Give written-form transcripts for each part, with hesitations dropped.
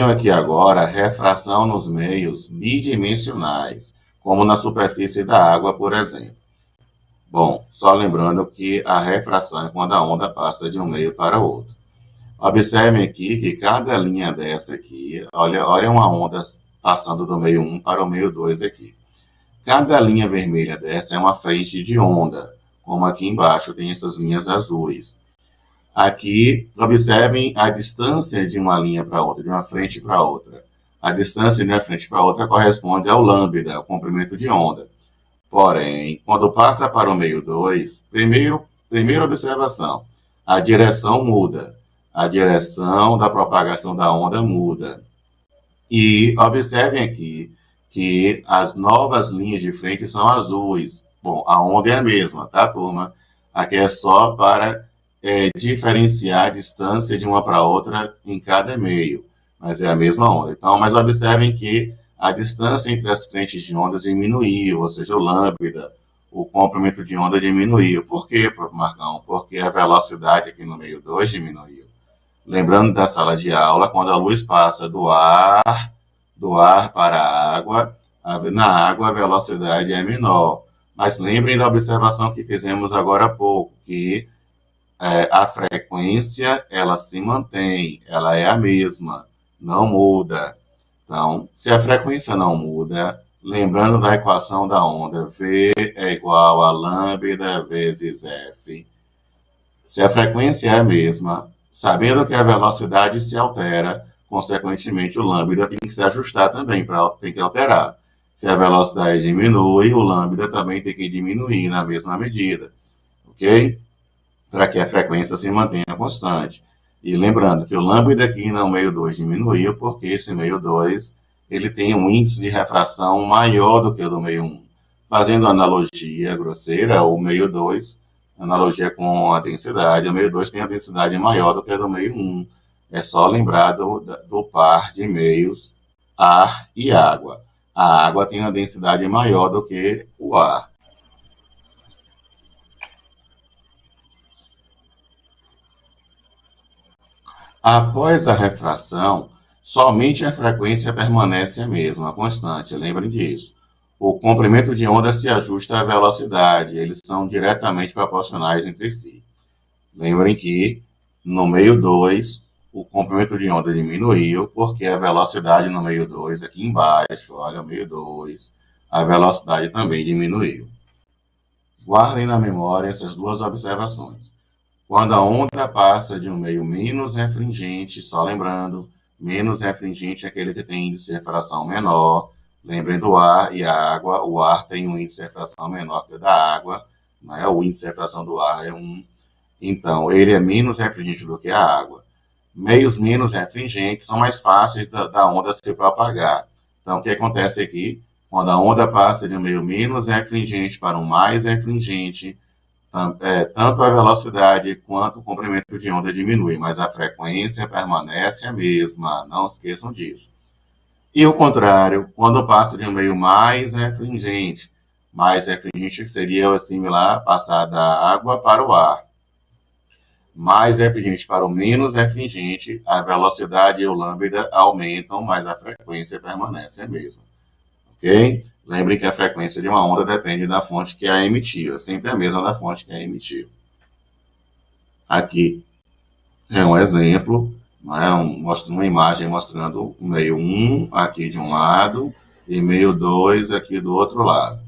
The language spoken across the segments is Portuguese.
tenho aqui agora a refração nos meios bidimensionais, como na superfície da água, por exemplo. Bom, só lembrando que a refração é quando a onda passa de um meio para outro. Observem aqui que cada linha dessa aqui, olha uma onda passando do meio 1 para o meio 2 aqui. Cada linha vermelha dessa é uma frente de onda, como aqui embaixo tem essas linhas azuis. Aqui, observem a distância de uma linha para outra, de uma frente para outra. A distância de uma frente para outra corresponde ao lambda, ao comprimento de onda. Porém, quando passa para o meio 2, primeira observação, a direção muda. A direção da propagação da onda muda. E observem aqui que as novas linhas de frente são azuis. Bom, a onda é a mesma, tá, turma? Aqui é só para diferenciar a distância de uma para outra em cada meio, mas é a mesma onda. Então, mas observem que a distância entre as frentes de ondas diminuiu, ou seja, o lambda, o comprimento de onda diminuiu. Por quê, Marcão? Porque a velocidade aqui no meio 2 diminuiu. Lembrando da sala de aula, quando a luz passa do ar para a água, na água a velocidade é menor. Mas lembrem da observação que fizemos agora há pouco, que a frequência, ela se mantém, ela é a mesma, não muda. Então, se a frequência não muda, lembrando da equação da onda, V é igual a lambda vezes F. Se a frequência é a mesma, sabendo que a velocidade se altera, consequentemente o lambda tem que se ajustar também, tem que alterar. Se a velocidade diminui, o lambda também tem que diminuir na mesma medida, ok? Para que a frequência se mantenha constante. E lembrando que o lambda aqui no meio 2 diminuiu, porque esse meio 2 ele tem um índice de refração maior do que o do meio 1. Fazendo analogia grosseira, o meio 2, analogia com a densidade, o meio 2 tem a densidade maior do que a do meio 1. É só lembrar do par de meios ar e água. A água tem uma densidade maior do que o ar. Após a refração, somente a frequência permanece a mesma, constante, lembrem disso. O comprimento de onda se ajusta à velocidade, eles são diretamente proporcionais entre si. Lembrem que no meio 2, o comprimento de onda diminuiu, porque a velocidade no meio 2, aqui embaixo, olha o meio 2, a velocidade também diminuiu. Guardem na memória essas duas observações. Quando a onda passa de um meio menos refringente, só lembrando, menos refringente é aquele que tem índice de refração menor. Lembrem do ar e a água. O ar tem um índice de refração menor que o da água, né? O índice de refração do ar é 1. Então, ele é menos refringente do que a água. Meios menos refringentes são mais fáceis da onda se propagar. Então, o que acontece aqui? Quando a onda passa de um meio menos refringente para um mais refringente, tanto a velocidade quanto o comprimento de onda diminui, mas a frequência permanece a mesma, não esqueçam disso. E o contrário, quando passa de um meio mais refringente seria similar a passar da água para o ar. Mais refringente para o menos refringente, a velocidade e o lambda aumentam, mas a frequência permanece a mesma. Ok? Lembrem que a frequência de uma onda depende da fonte que a emitiu. É sempre a mesma da fonte que a emitiu. Aqui é um exemplo, uma imagem mostrando o meio 1 aqui de um lado e meio 2 aqui do outro lado.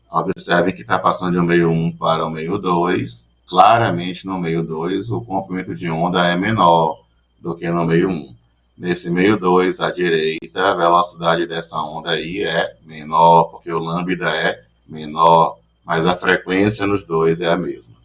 Observem que está passando de um meio 1 para o meio 2. Claramente no meio 2 o comprimento de onda é menor do que no meio 1. Nesse meio 2, à direita, a velocidade dessa onda aí é menor, porque o lambda é menor, mas a frequência nos dois é a mesma.